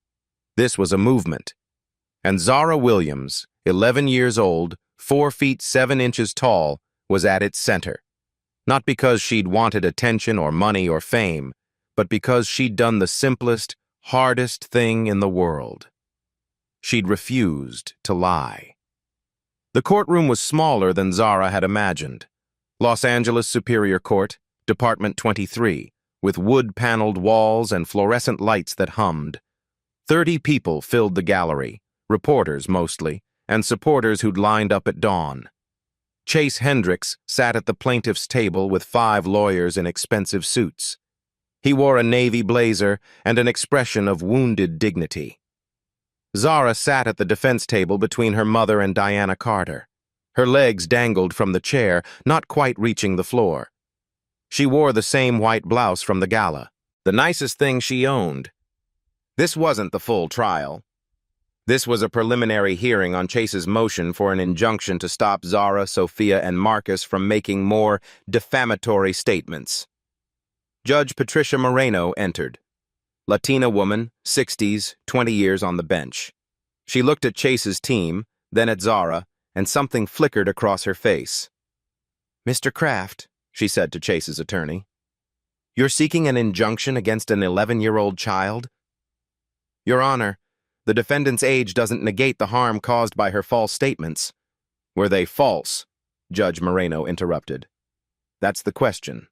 This was a movement. And Zara Williams, 11 years old, 4 feet 7 inches tall, was at its center. Not because she'd wanted attention or money or fame, but because she'd done the simplest, hardest thing in the world. She'd refused to lie. The courtroom was smaller than Zara had imagined. Los Angeles Superior Court, Department 23, with wood-paneled walls and fluorescent lights that hummed. 30 people filled the gallery, reporters mostly, and supporters who'd lined up at dawn. Chase Hendricks sat at the plaintiff's table with 5 lawyers in expensive suits. He wore a navy blazer and an expression of wounded dignity. Zara sat at the defense table between her mother and Diana Carter. Her legs dangled from the chair, not quite reaching the floor. She wore the same white blouse from the gala, the nicest thing she owned. This wasn't the full trial. This was a preliminary hearing on Chase's motion for an injunction to stop Zara, Sophia, and Marcus from making more defamatory statements. Judge Patricia Moreno entered. Latina woman, 60s, 20 years on the bench. She looked at Chase's team, then at Zara, and something flickered across her face. "Mr. Kraft," she said to Chase's attorney, "you're seeking an injunction against an 11-year-old child?" "Your Honor, the defendant's age doesn't negate the harm caused by her false statements." "Were they false?" Judge Moreno interrupted. "That's the question.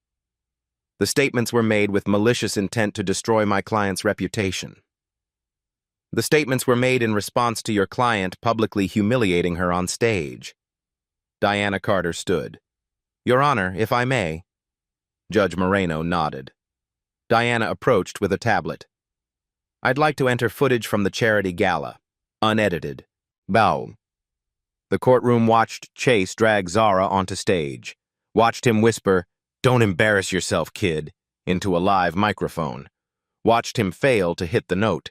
The statements were made with malicious intent to destroy my client's reputation. The statements were made in response to your client publicly humiliating her on stage." Diana Carter stood. "Your Honor, if I may." Judge Moreno nodded. Diana approached with a tablet. "I'd like to enter footage from the charity gala, unedited." Bow. The courtroom watched Chase drag Zara onto stage, watched him whisper, "Don't embarrass yourself, kid," into a live microphone, watched him fail to hit the note.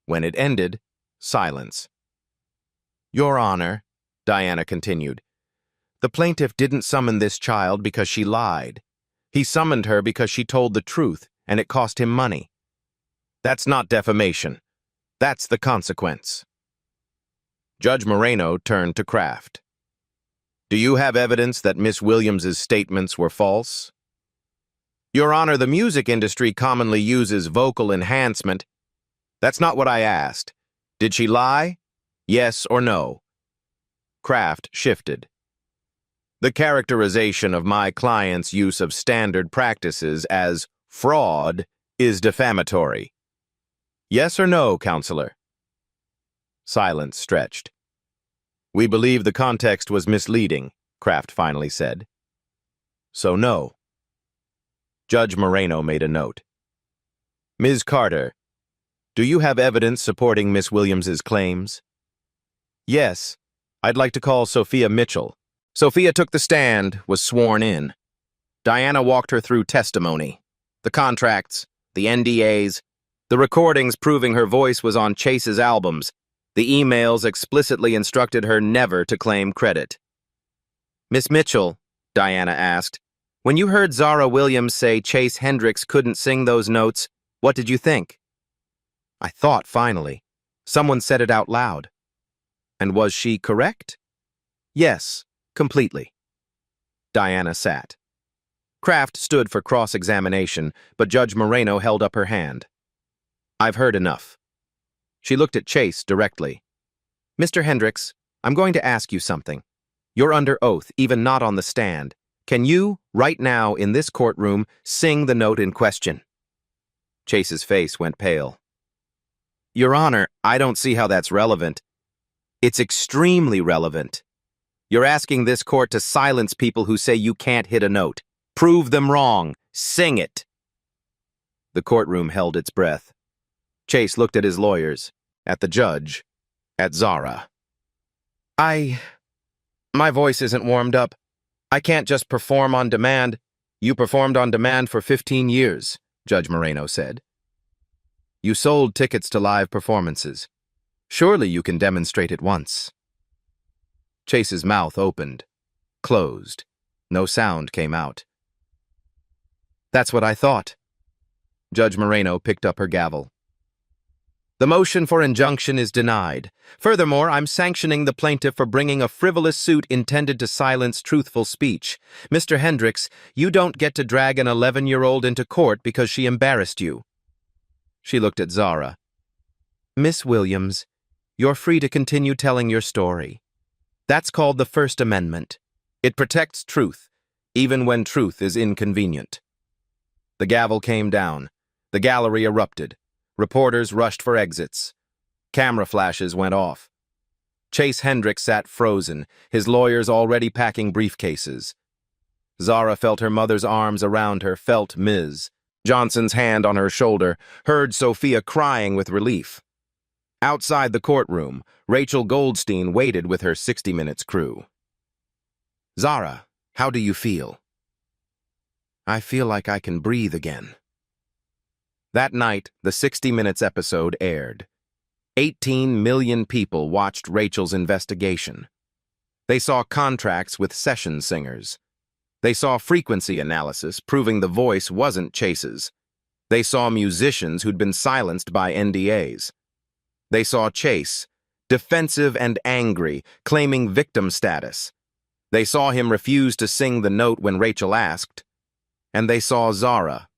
When it ended, silence. "Your Honor," Diana continued, "the plaintiff didn't summon this child because she lied. He summoned her because she told the truth, and it cost him money. That's not defamation. That's the consequence." Judge Moreno turned to Kraft. "Do you have evidence that Miss Williams's statements were false?" "Your Honor, the music industry commonly uses vocal enhancement." "That's not what I asked. Did she lie? Yes or no?" Kraft shifted. "The characterization of my client's use of standard practices as fraud is defamatory. Yes or no, Counselor?" Silence stretched. "We believe the context was misleading," Kraft finally said. "So no." Judge Moreno made a note. "Ms. Carter, Do you have evidence supporting Miss Williams's claims? Yes. I'd like to call Sophia Mitchell. Sophia took the stand, was sworn in. Diana walked her through testimony. The contracts, the NDAs, the recordings proving her voice was on Chase's albums. The emails explicitly instructed her never to claim credit. Miss Mitchell, Diana asked, when you heard Zara Williams say Chase Hendricks couldn't sing those notes, what did you think? I thought, finally. Someone said it out loud. And was she correct? Yes, completely. Diana sat. Kraft stood for cross-examination, but Judge Moreno held up her hand. I've heard enough. She looked at Chase directly. Mr. Hendricks, I'm going to ask you something. You're under oath, even not on the stand. Can you, right now in this courtroom, sing the note in question? Chase's face went pale. Your Honor, I don't see how that's relevant. It's extremely relevant. You're asking this court to silence people who say you can't hit a note. Prove them wrong. Sing it. The courtroom held its breath. Chase looked at his lawyers, at the judge, at Zara. My voice isn't warmed up. I can't just perform on demand. You performed on demand for 15 years, Judge Moreno said. You sold tickets to live performances. Surely you can demonstrate it once. Chase's mouth opened, closed. No sound came out. That's what I thought. Judge Moreno picked up her gavel. The motion for injunction is denied. Furthermore, I'm sanctioning the plaintiff for bringing a frivolous suit intended to silence truthful speech. Mr. Hendricks, you don't get to drag an 11-year-old into court because she embarrassed you. She looked at Zara. Miss Williams, you're free to continue telling your story. That's called the First Amendment. It protects truth, even when truth is inconvenient. The gavel came down. The gallery erupted. Reporters rushed for exits. Camera flashes went off. Chase Hendricks sat frozen, his lawyers already packing briefcases. Zara felt her mother's arms around her, felt Ms. Johnson's hand on her shoulder, heard Sophia crying with relief. Outside the courtroom, Rachel Goldstein waited with her 60 Minutes crew. Zara, how do you feel? I feel like I can breathe again. That night, the 60 Minutes episode aired. 18 million people watched Rachel's investigation. They saw contracts with session singers. They saw frequency analysis proving the voice wasn't Chase's. They saw musicians who'd been silenced by NDAs. They saw Chase, defensive and angry, claiming victim status. They saw him refuse to sing the note when Rachel asked. And they saw Zara,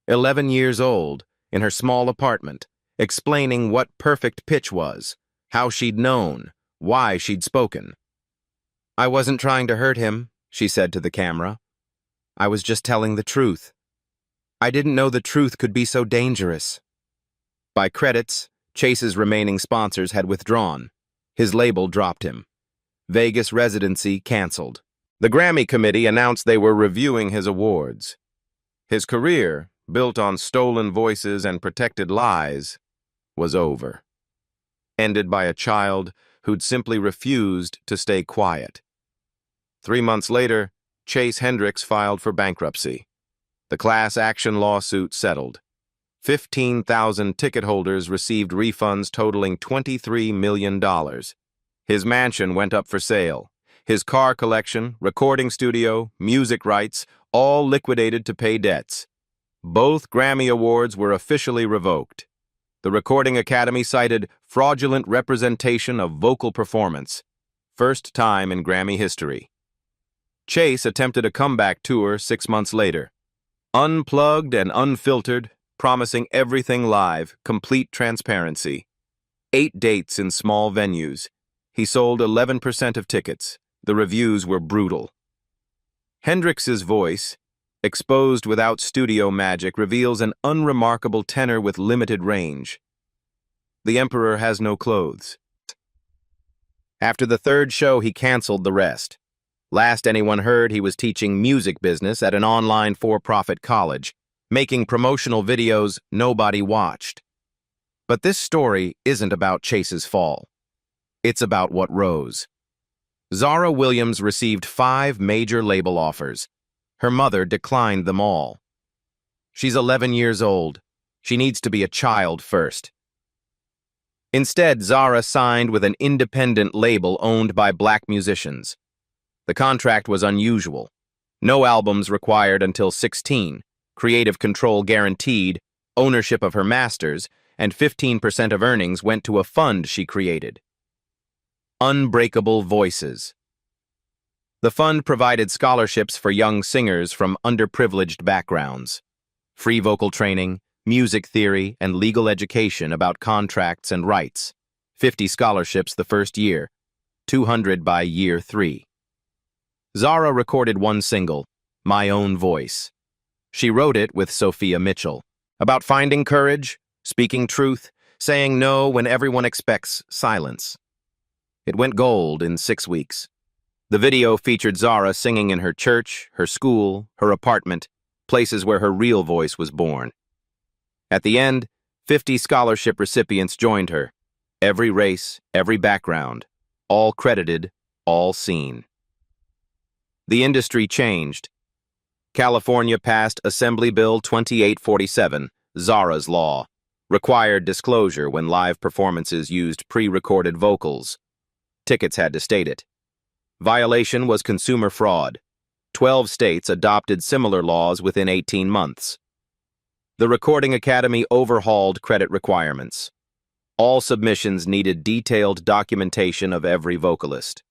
11 years old, in her small apartment, explaining what perfect pitch was, how she'd known, why she'd spoken. I wasn't trying to hurt him, she said to the camera. I was just telling the truth. I didn't know the truth could be so dangerous. By credits, Chase's remaining sponsors had withdrawn. His label dropped him. Vegas residency canceled. The Grammy committee announced they were reviewing his awards. His career, built on stolen voices and protected lies, was over. Ended by a child who'd simply refused to stay quiet. 3 months later, Chase Hendricks filed for bankruptcy. The class action lawsuit settled. 15,000 ticket holders received refunds totaling $23 million. His mansion went up for sale. His car collection, recording studio, music rights, all liquidated to pay debts. Both Grammy Awards were officially revoked. The Recording Academy cited fraudulent representation of vocal performance. First time in Grammy history. Chase attempted a comeback tour 6 months later. Unplugged and unfiltered, promising everything live, complete transparency. 8 dates in small venues. He sold 11% of tickets. The reviews were brutal. Hendrix's voice, exposed without studio magic, reveals an unremarkable tenor with limited range. The Emperor has no clothes. After the 3rd show, he canceled the rest. Last anyone heard, he was teaching music business at an online for-profit college, making promotional videos nobody watched. But this story isn't about Chase's fall. It's about what rose. Zara Williams received 5 major label offers. Her mother declined them all. She's 11 years old. She needs to be a child first. Instead, Zara signed with an independent label owned by black musicians. The contract was unusual. No albums required until 16, creative control guaranteed, ownership of her masters, and 15% of earnings went to a fund she created. Unbreakable Voices. The fund provided scholarships for young singers from underprivileged backgrounds, free vocal training, music theory, and legal education about contracts and rights. 50 scholarships the first year, 200 by year 3. Zara recorded one single, My Own Voice. She wrote it with Sophia Mitchell, about finding courage, speaking truth, saying no when everyone expects silence. It went gold in 6 weeks. The video featured Zara singing in her church, her school, her apartment, places where her real voice was born. At the end, 50 scholarship recipients joined her. Every race, every background, all credited, all seen. The industry changed. California passed Assembly Bill 2847, Zara's Law, required disclosure when live performances used pre-recorded vocals. Tickets had to state it. Violation was consumer fraud. 12 states adopted similar laws within 18 months. The Recording Academy overhauled credit requirements. All submissions needed detailed documentation of every vocalist.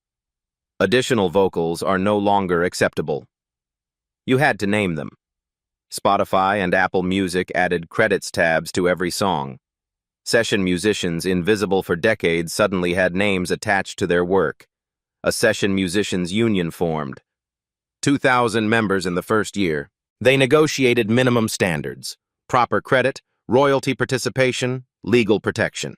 Additional vocals are no longer acceptable. You had to name them. Spotify and Apple Music added credits tabs to every song. Session musicians invisible for decades suddenly had names attached to their work. A session musicians union formed. 2,000 members in the first year. They negotiated minimum standards, proper credit, royalty participation, legal protection.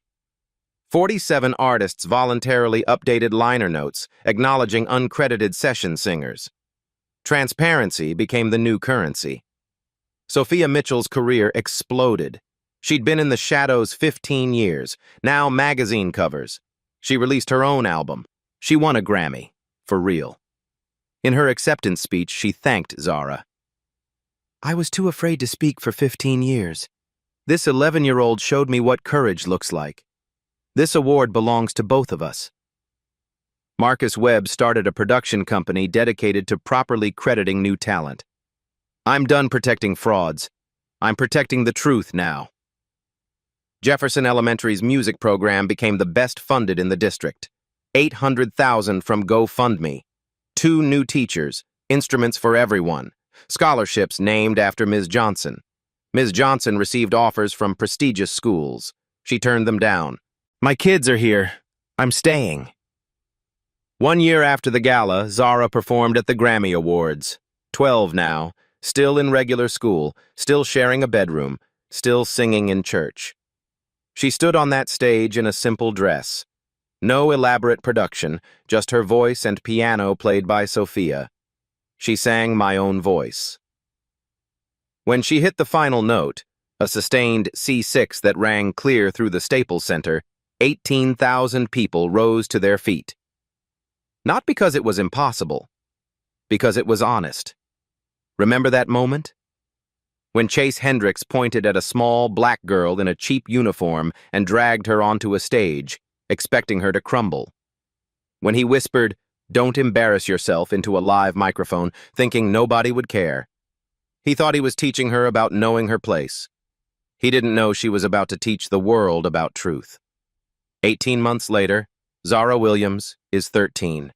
47 artists voluntarily updated liner notes, acknowledging uncredited session singers. Transparency became the new currency. Sophia Mitchell's career exploded. She'd been in the shadows 15 years, now magazine covers. She released her own album. She won a Grammy, for real. In her acceptance speech, she thanked Zara. I was too afraid to speak for 15 years. This 11-year-old showed me what courage looks like. This award belongs to both of us. Marcus Webb started a production company dedicated to properly crediting new talent. I'm done protecting frauds. I'm protecting the truth now. Jefferson Elementary's music program became the best funded in the district. $800,000 from GoFundMe. 2 new teachers, instruments for everyone, scholarships named after Ms. Johnson. Ms. Johnson received offers from prestigious schools. She turned them down. My kids are here. I'm staying. 1 year after the gala, Zara performed at the Grammy Awards. 12 now, still in regular school, still sharing a bedroom, still singing in church. She stood on that stage in a simple dress. No elaborate production, just her voice and piano played by Sophia. She sang My Own Voice. When she hit the final note, a sustained C6 that rang clear through the Staples Center, 18,000 people rose to their feet. Not because it was impossible, because it was honest. Remember that moment? When Chase Hendricks pointed at a small black girl in a cheap uniform and dragged her onto a stage, expecting her to crumble. When he whispered, "Don't embarrass yourself," into a live microphone, thinking nobody would care. He thought he was teaching her about knowing her place. He didn't know she was about to teach the world about truth. 18 months later, Zara Williams is 13.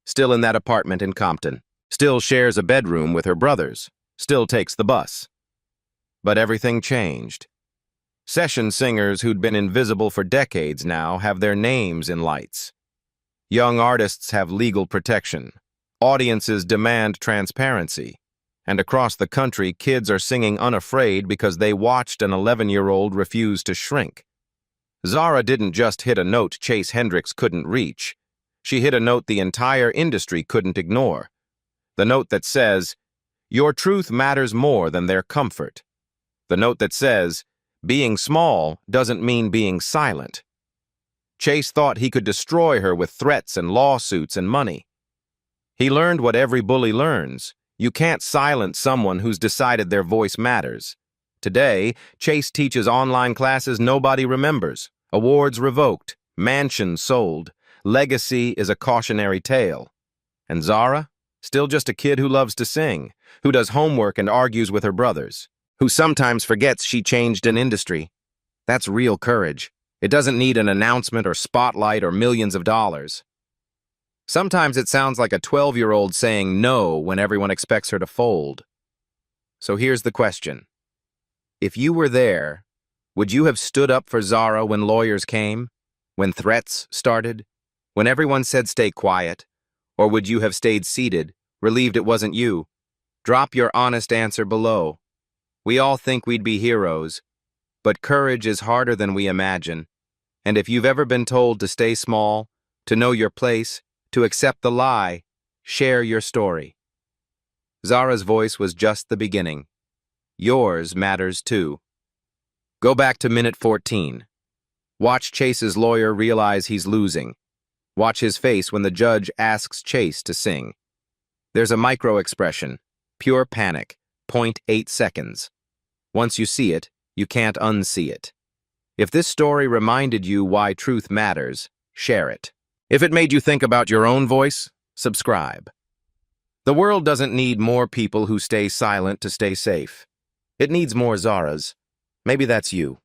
Still in that apartment in Compton. Still shares a bedroom with her brothers. Still takes the bus. But everything changed. Session singers who'd been invisible for decades now have their names in lights. Young artists have legal protection. Audiences demand transparency. And across the country, kids are singing unafraid because they watched an 11-year-old refuse to shrink. Zara didn't just hit a note Chase Hendricks couldn't reach. She hit a note the entire industry couldn't ignore. The note that says, your truth matters more than their comfort. The note that says, Being small doesn't mean being silent. Chase thought he could destroy her with threats and lawsuits and money. He learned what every bully learns. You can't silence someone who's decided their voice matters. Today, Chase teaches online classes nobody remembers, awards revoked, mansions sold. Legacy is a cautionary tale. And Zara? Still just a kid who loves to sing, who does homework and argues with her brothers, who sometimes forgets she changed an industry. That's real courage. It doesn't need an announcement or spotlight or millions of dollars. Sometimes it sounds like a 12-year-old saying no when everyone expects her to fold. So here's the question. If you were there, would you have stood up for Zara when lawyers came? When threats started? When everyone said stay quiet? Or would you have stayed seated, relieved it wasn't you? Drop your honest answer below. We all think we'd be heroes, but courage is harder than we imagine. And if you've ever been told to stay small, to know your place, to accept the lie, share your story. Zara's voice was just the beginning. Yours matters too. Go back to minute 14. Watch Chase's lawyer realize he's losing. Watch his face when the judge asks Chase to sing. There's a micro-expression, pure panic, 0.8 seconds. Once you see it, you can't unsee it. If this story reminded you why truth matters, share it. If it made you think about your own voice, subscribe. The world doesn't need more people who stay silent to stay safe. It needs more Zaras. Maybe that's you.